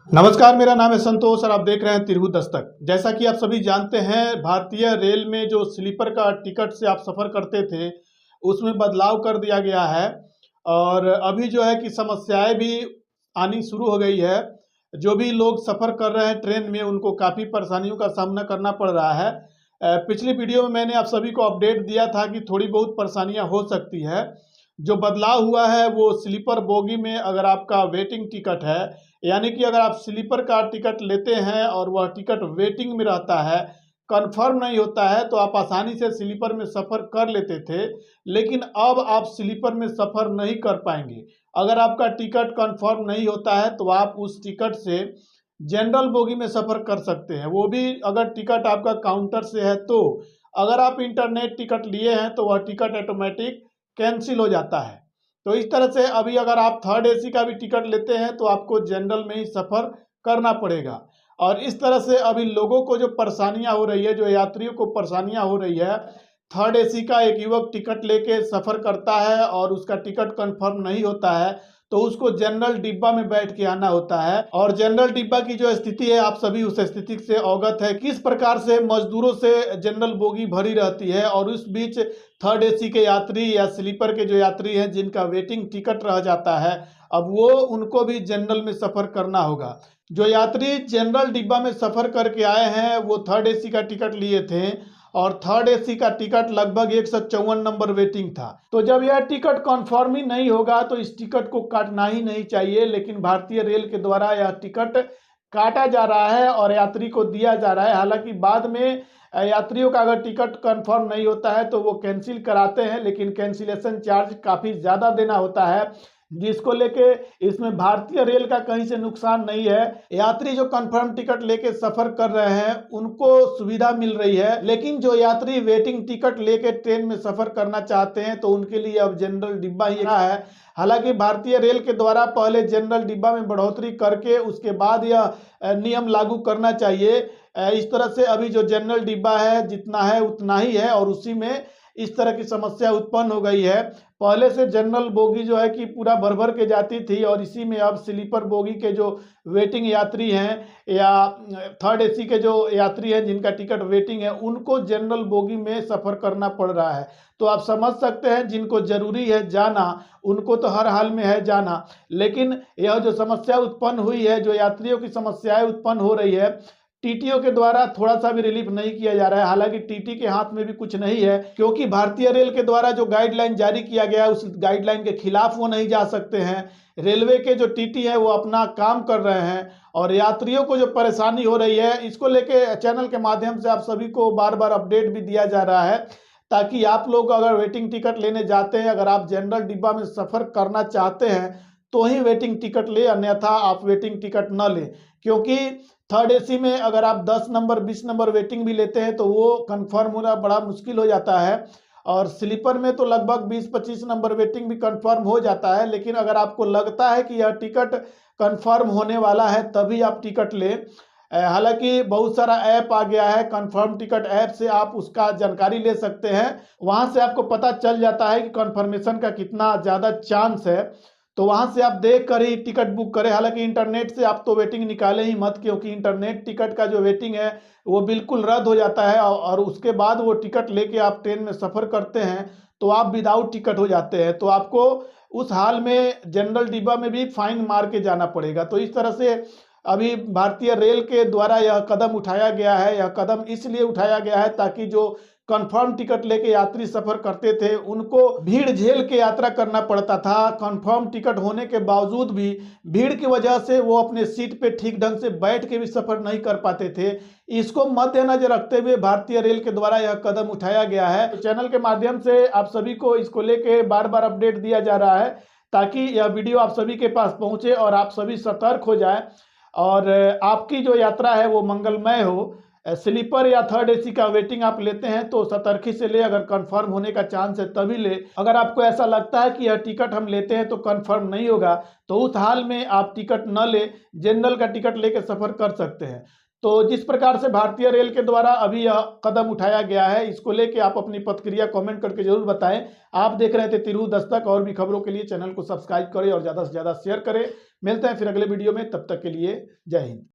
नमस्कार, मेरा नाम है संतोष और आप देख रहे हैं तिरहुत दस्तक। जैसा कि आप सभी जानते हैं, भारतीय रेल में जो स्लीपर का टिकट से आप सफ़र करते थे, उसमें बदलाव कर दिया गया है और अभी जो है कि समस्याएं भी आनी शुरू हो गई है। जो भी लोग सफ़र कर रहे हैं ट्रेन में, उनको काफ़ी परेशानियों का सामना करना पड़ रहा है। पिछली वीडियो में मैंने आप सभी को अपडेट दिया था कि थोड़ी बहुत परेशानियां हो सकती है। जो बदलाव हुआ है वो स्लीपर बोगी में अगर आपका वेटिंग टिकट है, यानी कि अगर आप स्लीपर का टिकट लेते हैं और वह टिकट वेटिंग में रहता है, कंफर्म नहीं होता है, तो आप आसानी से स्लीपर में सफ़र कर लेते थे। लेकिन अब आप स्लीपर में सफ़र नहीं कर पाएंगे। अगर आपका टिकट कंफर्म नहीं होता है तो आप उस टिकट से जनरल बोगी में सफ़र कर सकते हैं, वो भी अगर टिकट आपका काउंटर से है तो। अगर आप इंटरनेट टिकट लिए हैं तो वह टिकट ऑटोमेटिक कैंसिल हो जाता है। तो इस तरह से अभी अगर आप थर्ड एसी का भी टिकट लेते हैं तो आपको जनरल में ही सफ़र करना पड़ेगा। और इस तरह से अभी लोगों को जो परेशानियां हो रही है, जो यात्रियों को परेशानियां हो रही है, थर्ड एसी का एक युवक टिकट लेके सफ़र करता है और उसका टिकट कंफर्म नहीं होता है, तो उसको जनरल डिब्बा में बैठ के आना होता है। और जनरल डिब्बा की जो स्थिति है, आप सभी उस स्थिति से अवगत है, किस प्रकार से मजदूरों से जनरल बोगी भरी रहती है और उस बीच थर्ड एसी के यात्री या स्लीपर के जो यात्री हैं जिनका वेटिंग टिकट रह जाता है, अब वो उनको भी जनरल में सफ़र करना होगा। जो यात्री जनरल डिब्बा में सफ़र करके आए हैं वो थर्ड एसी का टिकट लिए थे और थर्ड एसी का टिकट लगभग 154 नंबर वेटिंग था। तो जब यह टिकट कन्फर्म ही नहीं होगा तो इस टिकट को काटना ही नहीं चाहिए, लेकिन भारतीय रेल के द्वारा यह टिकट काटा जा रहा है और यात्री को दिया जा रहा है। हालांकि बाद में यात्रियों का अगर टिकट कंफर्म नहीं होता है तो वो कैंसिल कराते हैं, लेकिन कैंसिलेशन चार्ज काफ़ी ज़्यादा देना होता है, जिसको लेके इसमें भारतीय रेल का कहीं से नुकसान नहीं है। यात्री जो कंफर्म टिकट लेके सफ़र कर रहे हैं उनको सुविधा मिल रही है, लेकिन जो यात्री वेटिंग टिकट लेके ट्रेन में सफ़र करना चाहते हैं तो उनके लिए अब जनरल डिब्बा ही रहा है। हालांकि भारतीय रेल के द्वारा पहले जनरल डिब्बा में बढ़ोतरी करके उसके बाद यह नियम लागू करना चाहिए। इस तरह से अभी जो जनरल डिब्बा है जितना है उतना ही है और उसी में इस तरह की समस्या उत्पन्न हो गई है। पहले से जनरल बोगी जो है कि पूरा भर भर के जाती थी और इसी में अब स्लीपर बोगी के जो वेटिंग यात्री हैं या थर्ड एसी के जो यात्री हैं जिनका टिकट वेटिंग है, उनको जनरल बोगी में सफ़र करना पड़ रहा है। तो आप समझ सकते हैं, जिनको ज़रूरी है जाना उनको तो हर हाल में है जाना, लेकिन यह जो समस्या उत्पन्न हुई है, जो यात्रियों की समस्याएं उत्पन्न हो रही है, टीटीओ के द्वारा थोड़ा सा भी रिलीफ नहीं किया जा रहा है। हालांकि टीटी के हाथ में भी कुछ नहीं है, क्योंकि भारतीय रेल के द्वारा जो गाइडलाइन जारी किया गया है उस गाइडलाइन के खिलाफ वो नहीं जा सकते हैं। रेलवे के जो टीटी है वो अपना काम कर रहे हैं और यात्रियों को जो परेशानी हो रही है, इसको लेके चैनल के माध्यम से आप सभी को बार बार अपडेट भी दिया जा रहा है, ताकि आप लोग अगर वेटिंग टिकट लेने जाते हैं, अगर आप जनरल डिब्बा में सफ़र करना चाहते हैं तो ही वेटिंग टिकट ले, अन्यथा आप वेटिंग टिकट न लें। क्योंकि थर्ड एसी में अगर आप 10 नंबर 20 नंबर वेटिंग भी लेते हैं तो वो कंफर्म होना बड़ा मुश्किल हो जाता है और स्लीपर में तो लगभग 20-25 नंबर वेटिंग भी कंफर्म हो जाता है। लेकिन अगर आपको लगता है कि यह टिकट कंफर्म होने वाला है तभी आप टिकट लें। हालांकि बहुत सारा ऐप आ गया है, कंफर्म टिकट ऐप से आप उसका जानकारी ले सकते हैं। वहां से आपको पता चल जाता है कि कंफर्मेशन का कितना ज़्यादा चांस है, तो वहां से आप देख कर ही टिकट बुक करें। हालांकि इंटरनेट से आप तो वेटिंग निकाले ही मत, क्योंकि इंटरनेट टिकट का जो वेटिंग है वो बिल्कुल रद्द हो जाता है और उसके बाद वो टिकट लेके आप ट्रेन में सफ़र करते हैं तो आप विदाउट टिकट हो जाते हैं, तो आपको उस हाल में जनरल डिब्बा में भी फाइन मार के जाना पड़ेगा। तो इस तरह से अभी भारतीय रेल के द्वारा यह कदम उठाया गया है। यह कदम इसलिए उठाया गया है ताकि जो कंफर्म टिकट लेके यात्री सफ़र करते थे उनको भीड़ झेल के यात्रा करना पड़ता था। कंफर्म टिकट होने के बावजूद भी भीड़ की वजह से वो अपने सीट पे ठीक ढंग से बैठ के भी सफ़र नहीं कर पाते थे। इसको मद्देनजर रखते हुए भारतीय रेल के द्वारा यह कदम उठाया गया है। तो चैनल के माध्यम से आप सभी को इसको लेके बार बार अपडेट दिया जा रहा है, ताकि यह वीडियो आप सभी के पास पहुंचे और आप सभी सतर्क हो जाए और आपकी जो यात्रा है वो मंगलमय हो। स्लीपर या थर्ड एसी का वेटिंग आप लेते हैं तो सतर्की से ले, अगर कंफर्म होने का चांस है तभी ले। अगर आपको ऐसा लगता है कि यह टिकट हम लेते हैं तो कंफर्म नहीं होगा तो उस हाल में आप टिकट न ले, जनरल का टिकट लेके सफ़र कर सकते हैं। तो जिस प्रकार से भारतीय रेल के द्वारा अभी यह कदम उठाया गया है, इसको लेके आप अपनी प्रतिक्रिया कमेंट करके जरूर बताएं। आप देख रहे थे तिरहुत दस्तक। और भी खबरों के लिए चैनल को सब्सक्राइब करें और ज़्यादा से ज़्यादा शेयर करें। मिलते हैं फिर अगले वीडियो में, तब तक के लिए जय हिंद।